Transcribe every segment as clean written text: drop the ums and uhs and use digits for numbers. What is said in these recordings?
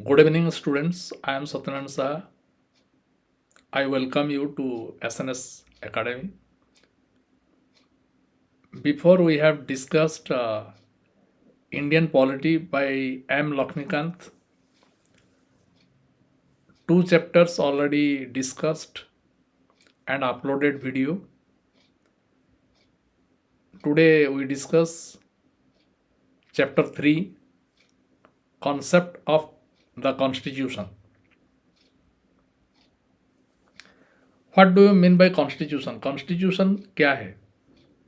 Good evening, students. I am Satyanarayana Saha. I welcome you to SNS Academy. Before we have discussed Indian Polity by M. Laxmikanth, two chapters already discussed and uploaded video. Today we discuss chapter 3, concept of the constitution. What do you mean by constitution? Constitution क्या है?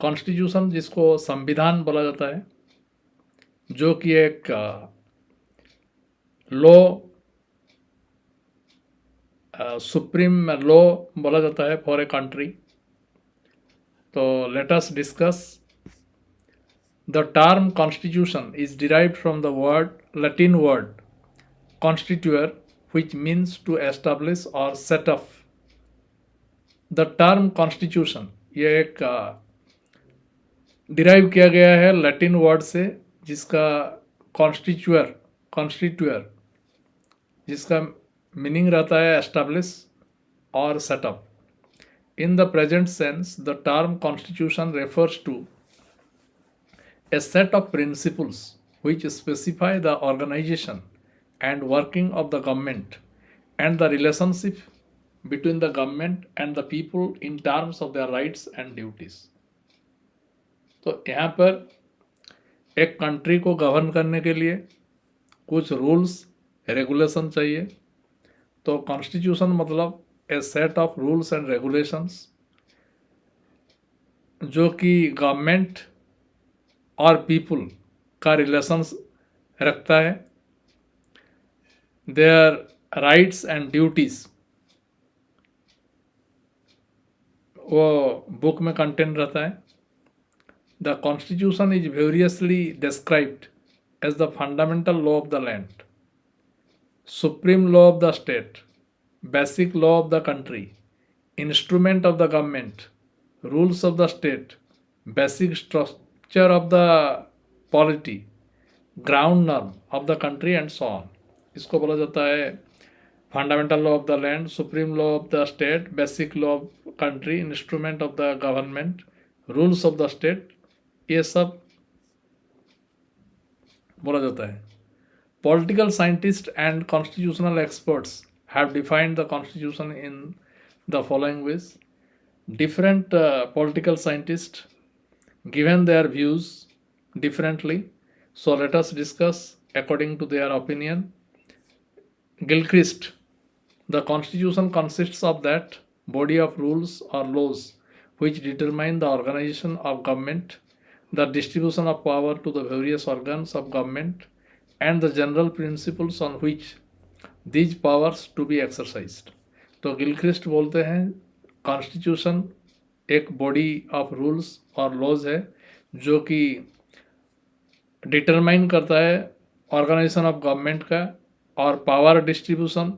Constitution जिसको संविधान बोला जाता है, जो कि एक लॉ सुप्रीम लॉ बोला जाता है फॉर ए कंट्री. तो let us discuss. The term constitution is derived from the word Latin word constituere which means to establish और set up. The term constitution ये एक डिराइव किया गया है लैटिन वर्ड से जिसका कॉन्स्टिट्यूअर जिसका मीनिंग रहता है एस्टैब्लिश और setup. In the present sense, the term constitution refers to a set of principles which specify the organization and working of the government and the relationship between the government and the people in terms of their rights and duties. तो यहाँ पर एक country को govern करने के लिए कुछ rules regulation चाहिए. तो कॉन्स्टिट्यूशन मतलब a set of rules and regulations जो कि गवर्नमेंट और पीपल का रिलेशंस रखता है. देयर राइट्स एंड ड्यूटीज वो बुक में कंटेंट रहता है. The constitution is variously described as the fundamental law of the land, supreme law of the state, basic law of the country, instrument of the government, rules of the state, basic structure of the polity, ground norm of the country and so on. इसको बोला जाता है fundamental law of the land, supreme law of the state, basic law of country, instrument of the government, rules of the state. ये सब बोला जाता है. Political scientists and constitutional experts have defined the constitution in the following ways. Different political scientists given their views differently, so let us discuss according to their opinion. Gilchrist: the constitution consists of that body of rules or laws which determine the organization of government, the distribution of power to the various organs of government, and the general principles on which these powers to be exercised. तो Gilchrist बोलते हैं constitution एक body of rules और laws है जो कि determine करता है ऑर्गेनाइजेशन ऑफ गवर्नमेंट का और पावर डिस्ट्रीब्यूशन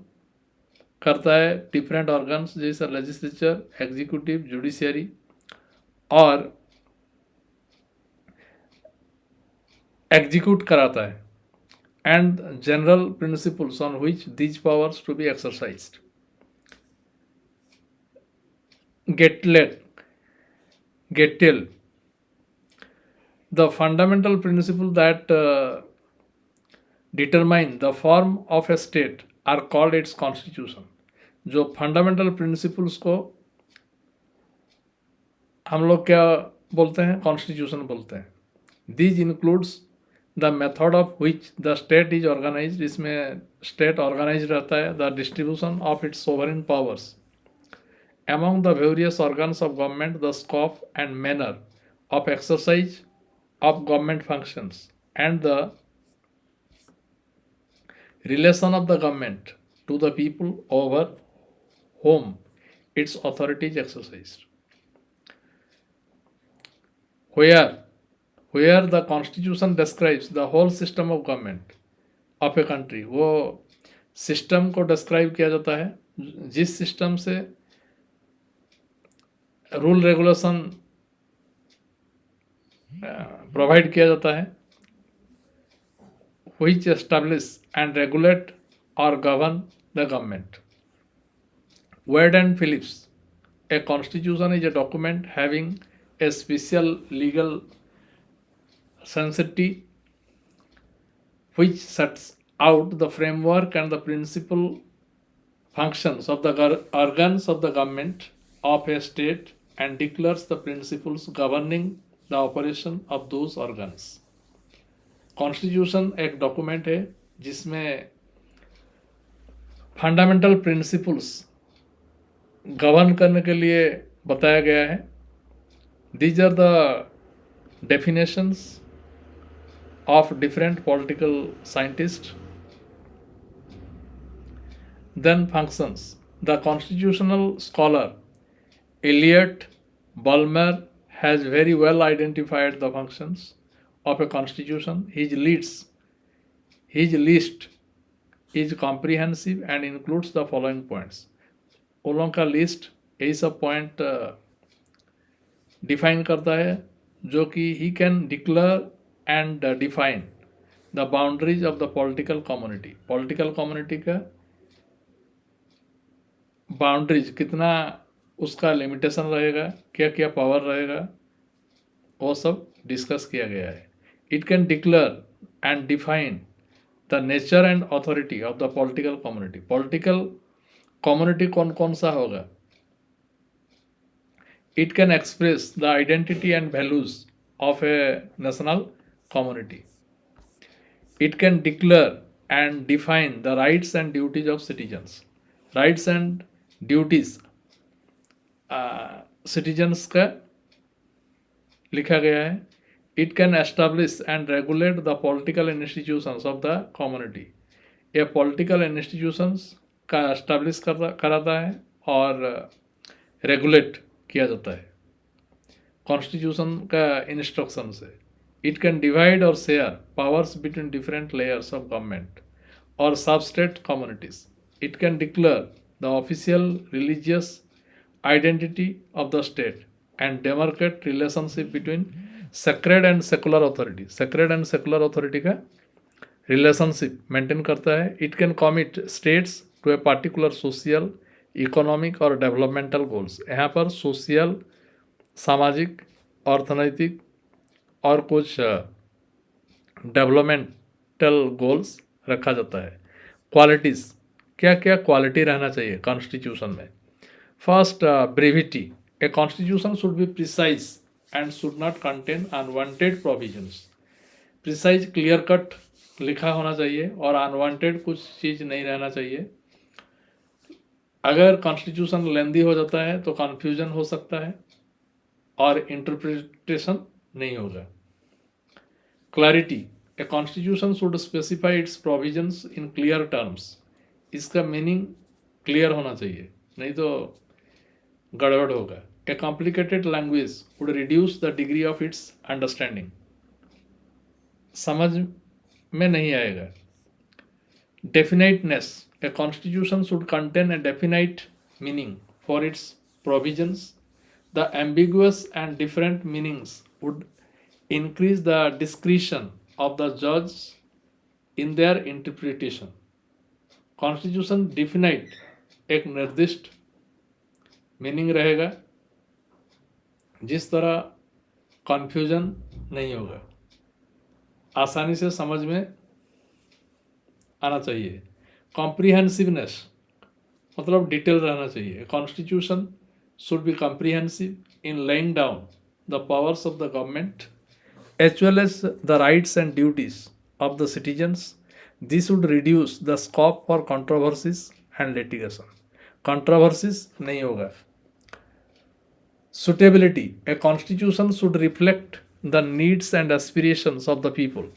करता है डिफरेंट ऑर्गन्स जैसे लेजिस्लेचर, एग्जीक्यूटिव, जुडिशियरी, और एग्जीक्यूट कराता है, and general principles on which these powers to be exercised. Gettel: the fundamental principle that determine the form of a state are called its constitution. जो fundamental principles को हम लोग क्या बोलते हैं? कॉन्स्टिट्यूशन बोलते हैं. These includes the method of which the state is organized, इसमें state organized रहता है, the distribution of its sovereign powers among the various organs of government, the scope and manner of exercise of government functions, and the relation of the government to the people over whom its authority is exercised. Where the constitution describes the whole system of government of a country, वो system को describe किया जाता है जिस system से rule regulation provide किया जाता है, which establish and regulate or govern the government. Wade and Phillips. A constitution is a document having a special legal sensitivity which sets out the framework and the principal functions of the organs of the government of a state and declares the principles governing the operation of those organs. Constitution एक document है जिसमें fundamental principles govern करने के लिए बताया गया है. These are the definitions of different political scientists. Then functions. The constitutional scholar Elliot Bulmer has very well identified the functions of a constitution. His list is comprehensive and includes the following points. उन लोगों का list यही सब point define करता है जो कि he can declare and define the boundaries of the political community. Political community का boundaries कितना उसका लिमिटेशन रहेगा, क्या क्या पावर रहेगा, वो सब डिस्कस किया गया है. It can declare and define the nature and authority of the political community. Political community कौन कौन सा होगा. It can express the identity and values of a national community. It can declare and define the rights and duties of citizens. Rights and duties citizens का लिखा गया है. It can establish and regulate the political institutions of the community. ये political institutions का establish कराता है और regulate किया जाता है Constitution का instruction से. It can divide or share powers between different layers of government or sub-state communities. It can declare the official religious identity of the state and demarcate relationship between sacred and secular authority. Sacred and secular authority का relationship maintain करता है. It can commit states to a particular social, economic और developmental goals. यहाँ पर social, सामाजिक, अर्थनैतिक और कुछ developmental goals रखा जाता है. क्वालिटीज़, क्या क्या क्वालिटी रहना चाहिए कॉन्स्टिट्यूशन में. First, brevity. A constitution should be precise and should not contain unwanted provisions. Precise, clear cut लिखा होना चाहिए और अनवांटेड कुछ चीज़ नहीं रहना चाहिए. अगर कॉन्स्टिट्यूशन लेंदी हो जाता है तो कन्फ्यूजन हो सकता है और इंटरप्रिटेशन नहीं होगा. Clarity. A constitution should specify its provisions in clear terms. इसका मीनिंग क्लियर होना चाहिए, नहीं तो गड़बड़ होगा. A complicated language would reduce the degree of its understanding. समझ में नहीं आएगा. Definiteness. A constitution should contain a definite meaning for its provisions. The ambiguous and different meanings would increase the discretion of the judge in their interpretation. Constitution definite एक निर्दिष्ट meaning रहेगा जिस तरह confusion नहीं होगा, आसानी से समझ में आना चाहिए. कॉम्प्रिहेंसिवनेस मतलब डिटेल रहना चाहिए. Constitution should be comprehensive in laying down the powers of the government as well as the rights and duties of the citizens. This would reduce the scope for controversies and litigation. Controversies नहीं होगा. Suitability. A constitution should reflect the needs and aspirations of the people.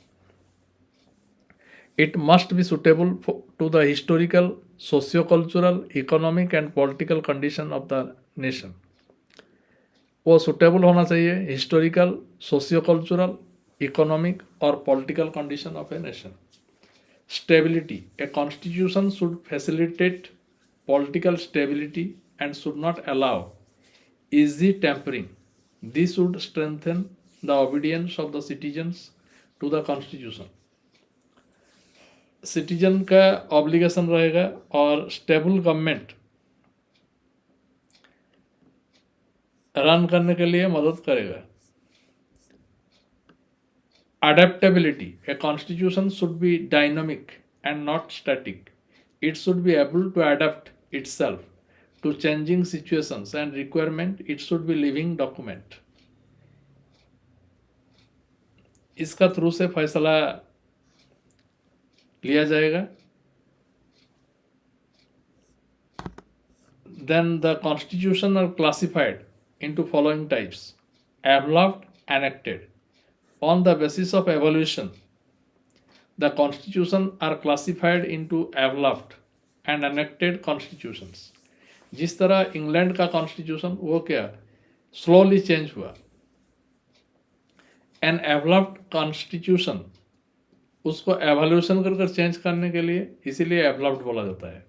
It must be suitable to the historical, socio-cultural, economic and political condition of the nation. वो suitable होना चाहिए historical, socio cultural, economic और political condition of a nation. Stability. A constitution should facilitate political stability and should not allow easy tampering. This would strengthen the obedience of the citizens to the constitution. Citizen का obligation रहेगा और stable government run करने के लिए मदद करेगा। Adaptability. A constitution should be dynamic and not static. It should be able to adapt itself to changing situations and requirement. It should be living document. इसका through से फैसला लिया जाएगा। Then the constitution are classified into following types: evolved, enacted. On the basis of evolution, the constitution are classified into evolved and enacted constitutions. जिस तरह England का constitution वो क्या स्लोली चेंज हुआ, एन एवलप्ड कॉन्स्टिट्यूशन उसको evolution कर change करने के लिए, इसीलिए एवलप्ड बोला जाता है।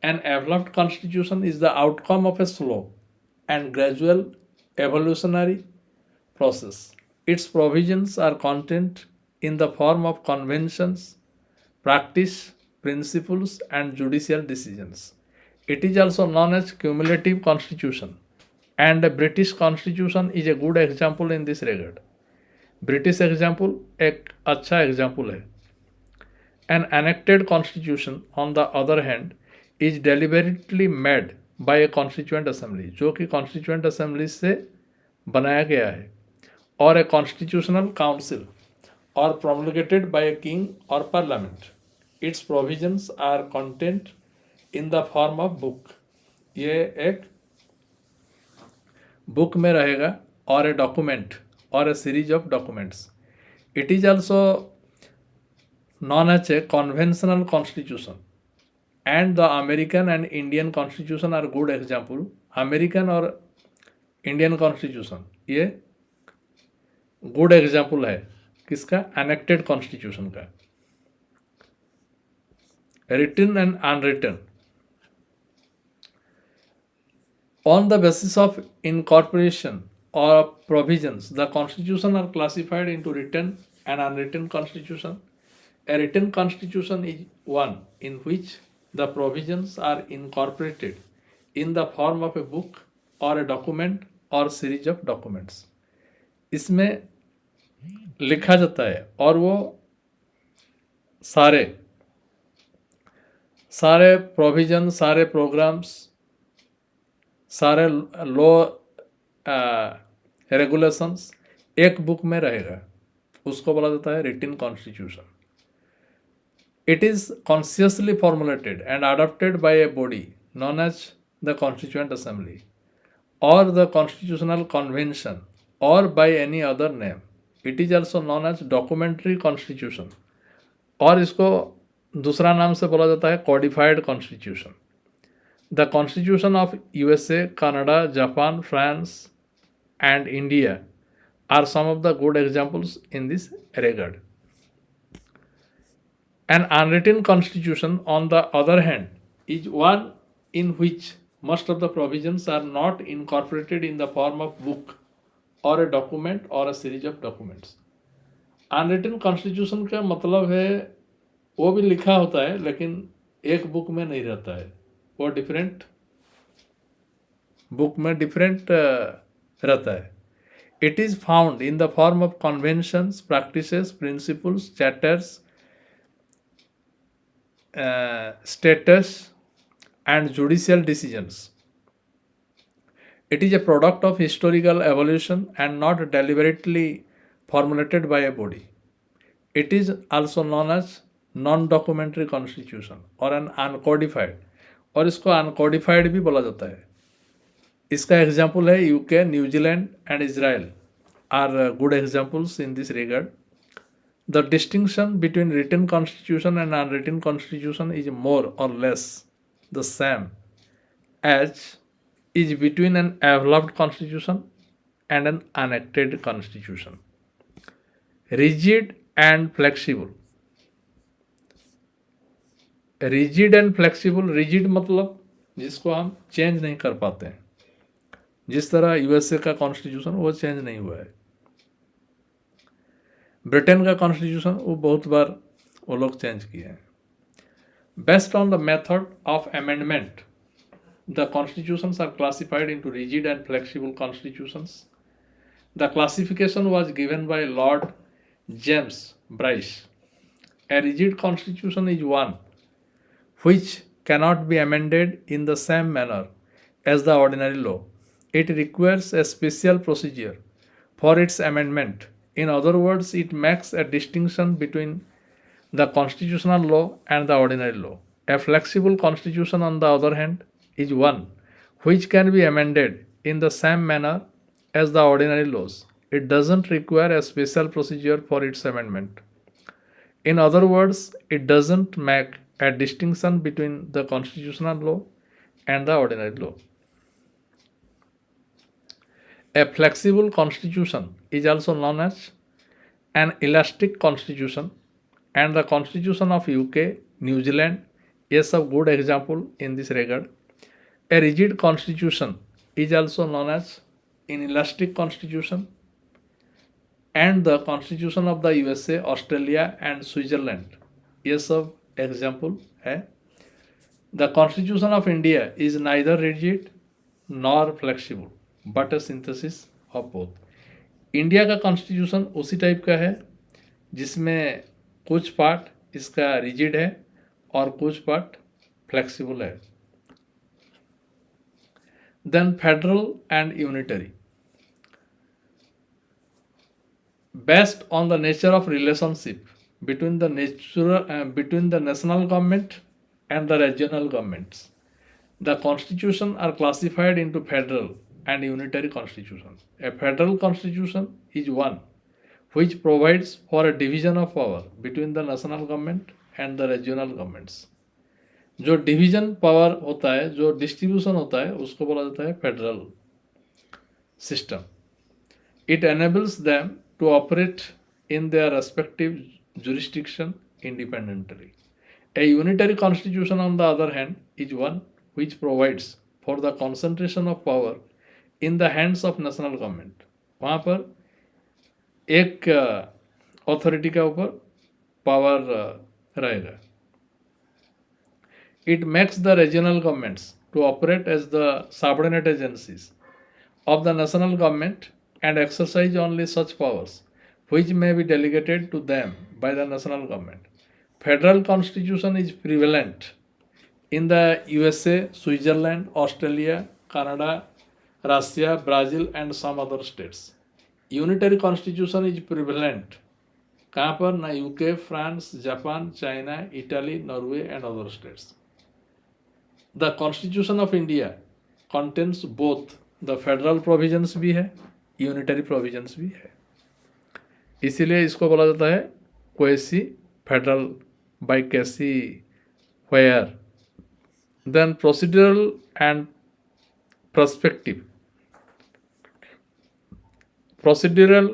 An evolved constitution is the outcome of a slow and gradual evolutionary process. Its provisions are contained in the form of conventions, practice, principles, and judicial decisions. It is also known as cumulative constitution, and the British constitution is a good example in this regard. British example एक अच्छा example है. An enacted constitution, on the other hand, is deliberately made by a constituent assembly, जो कि constituent assembly से बनाया गया है, or a constitutional council, or promulgated by a king or parliament. Its provisions are contained in the form of book. ये एक book में रहेगा, or a document, or a series of documents. It is also known as a conventional constitution, and the American and Indian constitution are good example. American और Indian constitution ये good example है किसका, enacted constitution का. Written and unwritten. On the basis of incorporation और provisions, the constitution are classified into written and unwritten constitution. A written constitution is one in which the provisions are incorporated in the form of a book और a document और series of documents. इसमें लिखा जाता है और वो सारे provision, सारे प्रोग्राम्स, सारे लॉ रेगुलेशंस एक बुक में रहेगा, उसको बोला जाता है written constitution. It is consciously formulated and adopted by a body known as the constituent assembly और the constitutional convention or by any other name. It is also known as documentary constitution, और इसको दूसरा नाम से बोला जाता है codified constitution. The constitution of USA, Canada, Japan, France and India are some of the good examples in this regard. An unwritten constitution, on the other hand, is one in which most of the provisions are not incorporated in the form of book or a document or a series of documents. Unwritten constitution का मतलब है वो भी लिखा होता है लेकिन एक बुक में नहीं रहता है, वो डिफरेंट बुक में डिफरेंट रहता है. It is found in the form of conventions, practices, principles, charters, status and judicial decisions. It is a product of historical evolution and not deliberately formulated by a body. It is also known as non-documentary constitution or an uncodified, और इसको uncodified भी बोला जाता है. इसका example है UK, New Zealand and Israel are good examples in this regard. The distinction between written constitution and unwritten constitution is more और less the same as is between an evolved constitution and an enacted constitution. Rigid and flexible. Rigid and flexible. Rigid मतलब जिसको हम change नहीं कर पाते हैं, जिस तरह यूएसए का कॉन्स्टिट्यूशन वो चेंज नहीं हुआ है. ब्रिटेन का कॉन्स्टिट्यूशन वो बहुत बार वो लोग चेंज किए हैं. Based on the method of amendment, the constitutions are classified into rigid and flexible constitutions. The classification was given by Lord James Bryce. A rigid constitution is one which cannot be amended in the same manner as the ordinary law. It requires a special procedure for its amendment. In other words, it makes a distinction between the constitutional law and the ordinary law. A flexible constitution, on the other hand, is one which can be amended in the same manner as the ordinary laws. It doesn't require a special procedure for its amendment. In other words, it doesn't make a distinction between the constitutional law and the ordinary law. A flexible constitution is also known as an elastic constitution, and the constitution of UK, New Zealand is a good example in this regard. A rigid constitution is also known as inelastic constitution, and the constitution of the USA, Australia and Switzerland ये सब example है. The constitution of India is neither rigid nor flexible but a synthesis of both. India का constitution उसी type का है जिसमें कुछ part इसका रिजिड है और कुछ पार्ट फ्लेक्सिबल है. Then federal and unitary. Based on the nature of relationship between the national government and the regional governments, the constitution are classified into federal and unitary constitution. A federal constitution is one which provides for a division of power between the national government and the regional governments. जो division power होता है, जो distribution होता है, उसको बोला जाता है federal system. It enables them to operate in their respective jurisdiction independently. A unitary constitution, on the other hand, is one which provides for the concentration of power in the hands of national government. वहाँ पर एक authority के ऊपर power रहेगा. It makes the regional governments to operate as the subordinate agencies of the national government and exercise only such powers which may be delegated to them by the national government. Federal constitution is prevalent in the USA, Switzerland, Australia, Canada, Russia, Brazil and some other states. Unitary constitution is prevalent कहाँ पर ना UK, France, Japan, China, Italy, Norway and other states. The Constitution of India contains both the federal provisions भी है, unitary provisions भी है. इसीलिए इसको बोला जाता है quasi federal by K C Wheare. Then procedural and perspective. Procedural,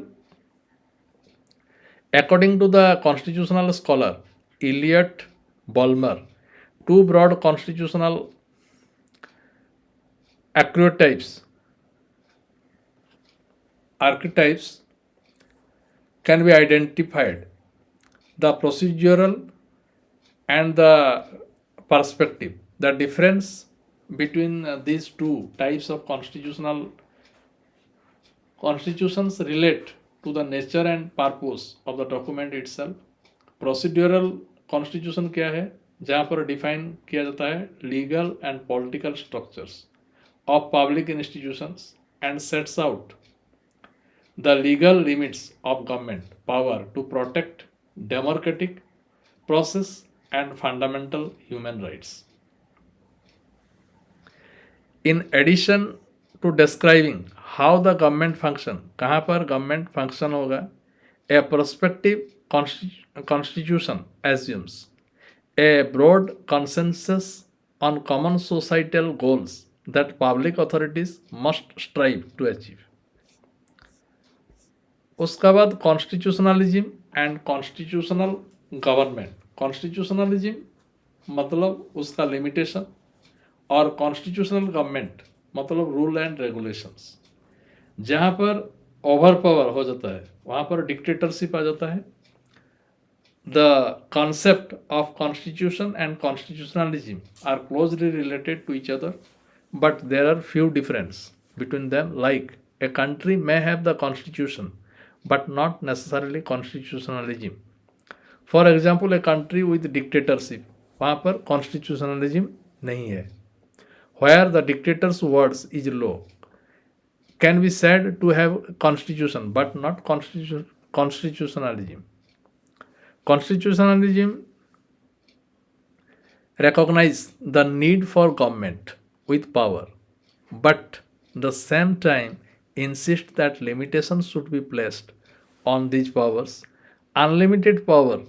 according to the constitutional scholar Eliot Bulmer, two broad constitutional archetypes can be identified: the procedural and the perspective. The difference between these two types of constitutions relate to the nature and purpose of the document itself. Procedural constitution क्या है? जहाँ पर define किया जाता है legal and political structures of public institutions and sets out the legal limits of government power to protect democratic process and fundamental human rights. In addition to describing how the government function, कहाँ पर government function होगा, a prospective constitution assumes a broad consensus on common societal goals that public authorities must strive to achieve. उसका बाद constitutionalism and constitutional government. Constitutionalism मतलब उसका limitation और constitutional government मतलब rule and regulations. जहाँ पर over power हो जाता है वहाँ पर डिक्टेटरशिप आ जाता है. The concept of constitution and constitutionalism are closely related to each other, but there are few differences between them. Like a country may have the constitution, but not necessarily constitutionalism. For example a country with dictatorship, वहाँ पर constitutionalism नहीं है. where the dictator's words is law, can be said to have constitution but not constitutionalism. Constitutionalism recognize the need for government with power, but the same time insist that limitations should be placed on these powers. Unlimited power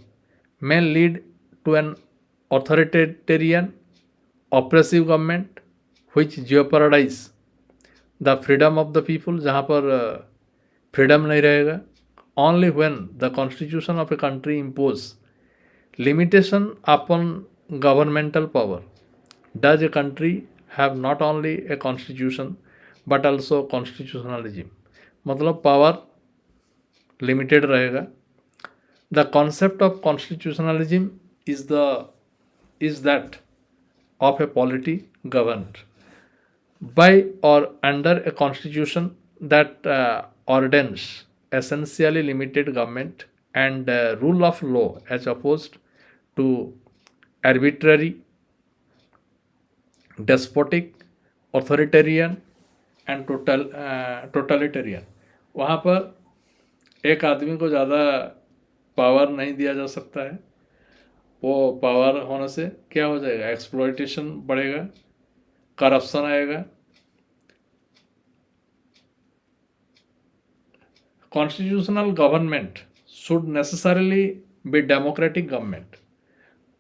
may lead to an authoritarian, oppressive government which jeopardize the freedom of the people, जहाँ पर freedom नहीं रहेगा. Only when the constitution of a country impose limitation upon governmental power does a country have not only a constitution but also constitutionalism. मतलब power limited रहेगा. The concept of constitutionalism is that of A polity governed by or under a constitution that ordains essentially limited government and rule of law as opposed to arbitrary, despotic, authoritarian and totalitarian. वहाँ पर एक आदमी को ज़्यादा power नहीं दिया जा सकता है. वो पावर होने से क्या हो जाएगा, एक्सप्लॉयटेशन बढ़ेगा, करप्शन आएगा. Constitutional government should necessarily be democratic government.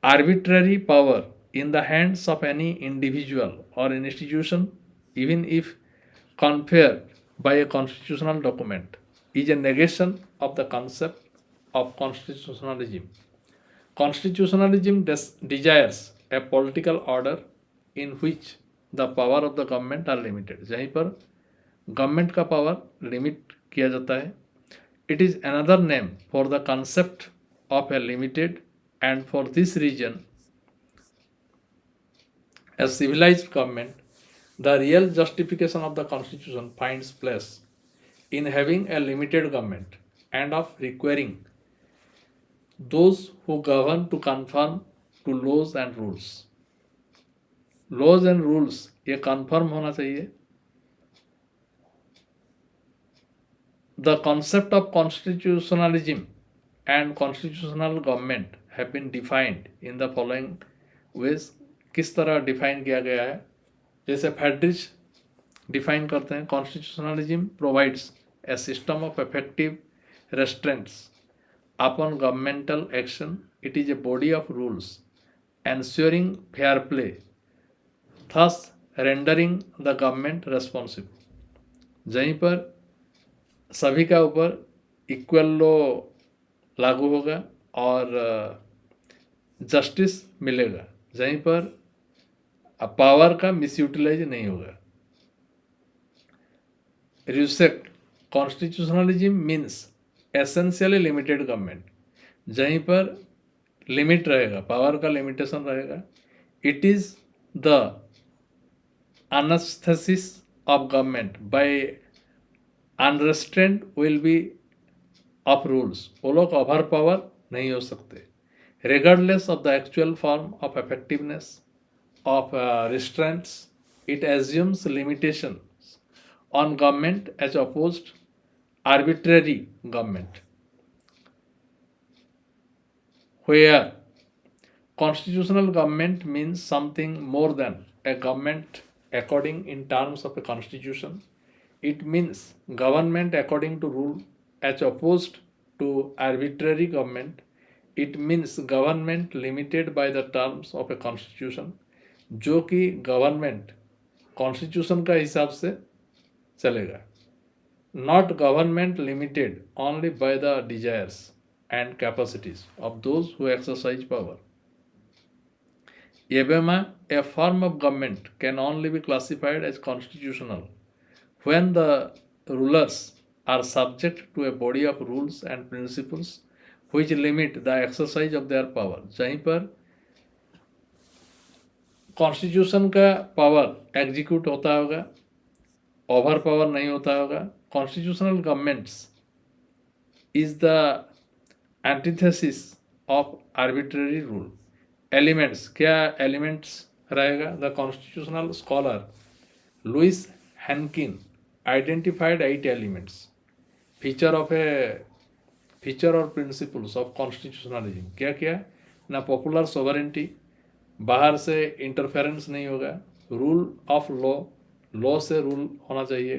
Arbitrary power in the hands of any individual or an institution, even if conferred by a constitutional document, is a negation of the concept of constitutionalism. Constitutionalism desires a political order in which the power of the government are limited. जहीं पर government का power limit किया जाता है. It is another name for the concept of a limited, and for this reason, a civilized government, the real justification of the constitution finds place in having a limited government and of requiring those who govern to conform to laws and rules. Laws and rules ये conform होना चाहिए. The concept of constitutionalism and constitutional government have been defined in the following ways. किस तरह define किया गया है, जैसे Friedrich define करते हैं. Constitutionalism provides a system of effective restraints upon governmental action. It is a body of rules ensuring fair play, thus rendering the government responsible. जहीं पर सभी का ऊपर इक्वल लॉ लागू होगा और जस्टिस मिलेगा, जहीं पर पावर का मिसयूटिलाइज नहीं होगा. Respect constitutionalism means essentially limited government, जहीं पर लिमिट रहेगा, पावर का लिमिटेशन रहेगा. It is the antithesis of government by unrestrained will be of rules. वो लोग ओवर पावर नहीं हो सकते. Regardless of the actual form of effectiveness of restraints, it assumes limitation on government as opposed arbitrary government. Where constitutional government means something more than a government according in terms of a constitution. It means government according to rule as opposed to arbitrary government. It means government limited by the terms of a constitution, जो कि government constitution का हिसाब से चलेगा. Not government limited only by the desires and capacities of those who exercise power. Yebema, a form of government can only be classified as constitutional when the rulers are subject to a body of rules and principles which limit the exercise of their power. जहीं पर constitution का power execute होता होगा, over power नहीं होता होगा. Constitutional governments is the antithesis of arbitrary rule. Elements, क्या elements रहेगा? The constitutional scholar Louis Henkin identified 8 elements feature और प्रिंसिपल्स ऑफ कॉन्स्टिट्यूशनलिज्म. क्या क्या? ना पॉपुलर सोवरेंटी, बाहर से इंटरफेरेंस नहीं होगा. रूल ऑफ लॉ से रूल होना चाहिए.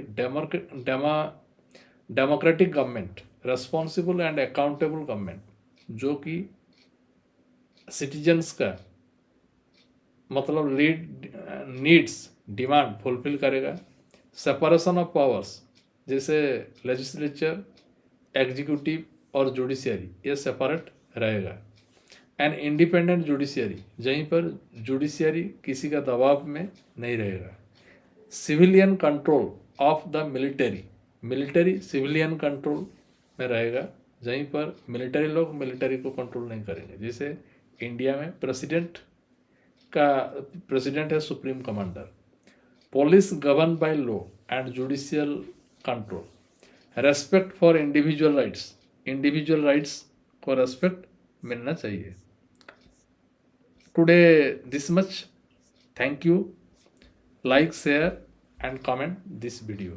Democratic government, responsible and accountable government, जो कि सिटीजन्स का मतलब नीड्स डिमांड फुलफिल करेगा. सेपरेशन ऑफ पावर्स, जैसे लेजिस्लेचर, एग्जीक्यूटिव और जुडिशियरी, ये सेपरेट रहेगा. एन इंडिपेंडेंट जुडिशियरी, जहीं पर जुडिशियरी किसी का दबाव में नहीं रहेगा. Civilian control of the military civilian control में रहेगा, जहीं पर मिलिट्री लोग मिलिट्री को कंट्रोल नहीं करेंगे. जैसे इंडिया में प्रेसिडेंट है supreme commander. Police govern by law and judicial control. Respect for individual rights को रेस्पेक्ट मिलना चाहिए. Today this much. Thank you. Like, share and comment this video.